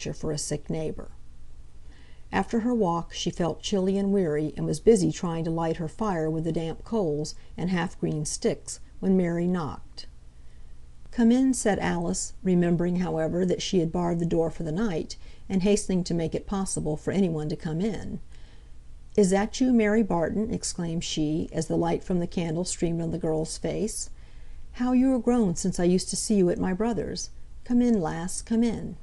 picture for a sick neighbour. After her walk she felt chilly and weary, and was busy trying to light her fire with the damp coals and half-green sticks, when Mary knocked. "Come in," said Alice, remembering, however, that she had barred the door for the night, and hastening to make it possible for anyone to come in. "Is that you, Mary Barton?" exclaimed she, as the light from the candle streamed on the girl's face. "How you are grown since I used to see you at my brother's! Come in, lass, come in."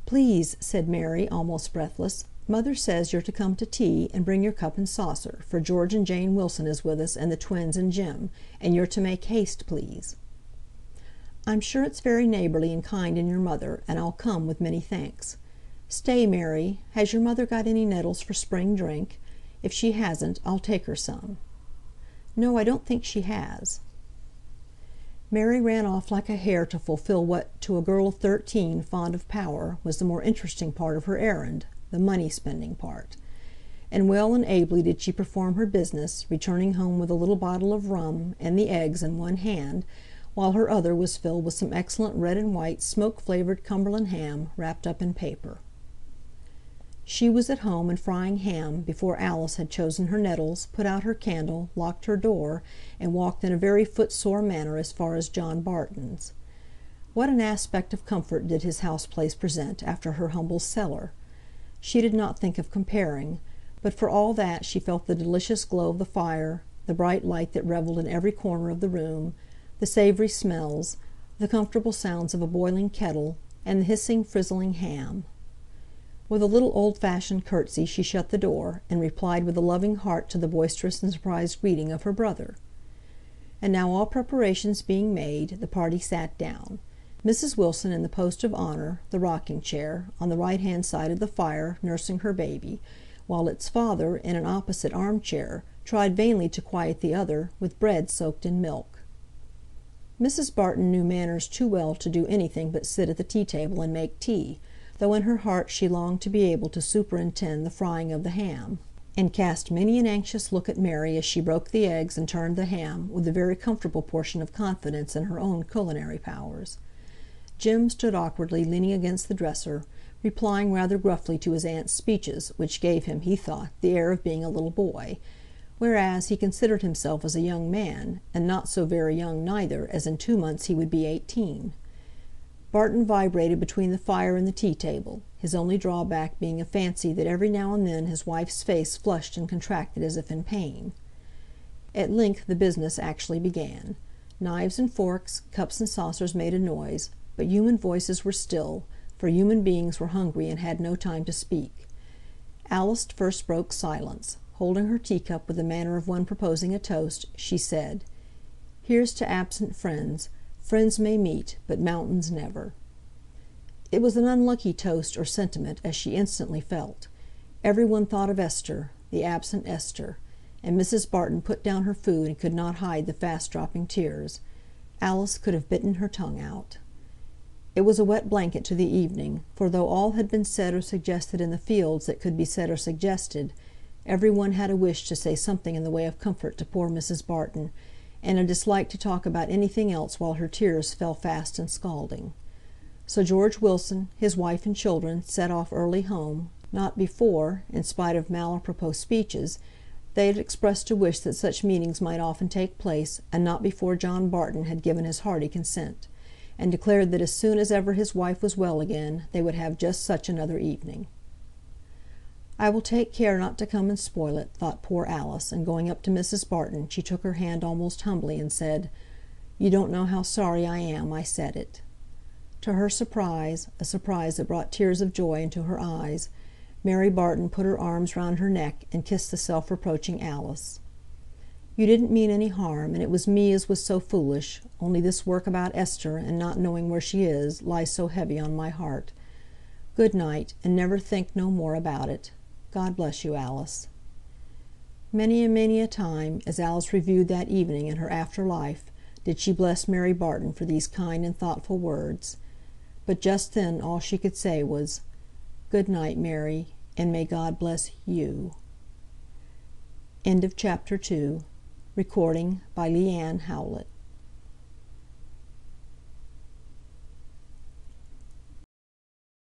"Please," said Mary, almost breathless, "Mother says you're to come to tea, and bring your cup and saucer, for George and Jane Wilson is with us, and the twins and Jim, and you're to make haste, please." "I'm sure it's very neighbourly and kind in your mother, and I'll come with many thanks. Stay, Mary, has your mother got any nettles for spring drink? If she hasn't, I'll take her some." "No, I don't think she has." Mary ran off like a hare to fulfil what, to a girl of 13, fond of power, was the more interesting part of her errand, the money-spending part. And well and ably did she perform her business, returning home with a little bottle of rum, and the eggs, in one hand, while her other was filled with some excellent red and white smoke-flavoured Cumberland ham, wrapped up in paper. She was at home and frying ham before Alice had chosen her nettles, put out her candle, locked her door, and walked in a very footsore manner as far as John Barton's. What an aspect of comfort did his house-place present after her humble cellar! She did not think of comparing, but for all that she felt the delicious glow of the fire, the bright light that revelled in every corner of the room, the savoury smells, the comfortable sounds of a boiling kettle, and the hissing, frizzling ham. With a little old-fashioned curtsy she shut the door, and replied with a loving heart to the boisterous and surprised greeting of her brother. And now, all preparations being made, the party sat down. Mrs. Wilson in the post of honour, the rocking-chair, on the right-hand side of the fire, nursing her baby, while its father, in an opposite arm-chair, tried vainly to quiet the other, with bread soaked in milk. Mrs. Barton knew manners too well to do anything but sit at the tea-table and make tea, though in her heart she longed to be able to superintend the frying of the ham, and cast many an anxious look at Mary as she broke the eggs and turned the ham, with a very comfortable portion of confidence in her own culinary powers. Jim stood awkwardly leaning against the dresser, replying rather gruffly to his aunt's speeches, which gave him, he thought, the air of being a little boy, whereas he considered himself as a young man, and not so very young neither, as in 2 months he would be 18. Barton vibrated between the fire and the tea-table, his only drawback being a fancy that every now and then his wife's face flushed and contracted as if in pain. At length the business actually began. Knives and forks, cups and saucers made a noise, but human voices were still, for human beings were hungry and had no time to speak. Alice first broke silence. Holding her teacup with the manner of one proposing a toast, she said, "Here's to absent friends. Friends may meet, but mountains never." It was an unlucky toast or sentiment, as she instantly felt. Every one thought of Esther, the absent Esther, and Mrs. Barton put down her food and could not hide the fast-dropping tears. Alice could have bitten her tongue out. It was a wet blanket to the evening, for though all had been said or suggested in the fields that could be said or suggested, every one had a wish to say something in the way of comfort to poor Mrs. Barton, and a dislike to talk about anything else while her tears fell fast and scalding. So George Wilson, his wife and children, set off early home, not before, in spite of mal-a-propos speeches, they had expressed a wish that such meetings might often take place, and not before John Barton had given his hearty consent, and declared that as soon as ever his wife was well again, they would have just such another evening. "I will take care not to come and spoil it," thought poor Alice, and going up to Mrs. Barton, she took her hand almost humbly, and said, "You don't know how sorry I am I said it." To her surprise, a surprise that brought tears of joy into her eyes, Mary Barton put her arms round her neck, and kissed the self-reproaching Alice. "You didn't mean any harm, and it was me as was so foolish, only this work about Esther, and not knowing where she is, lies so heavy on my heart. Good night, and never think no more about it. God bless you, Alice." Many and many a time, as Alice reviewed that evening in her after life, did she bless Mary Barton for these kind and thoughtful words. But just then all she could say was, "Good night, Mary, and may God bless you." End of Chapter 2. Recording by Leanne Howlett.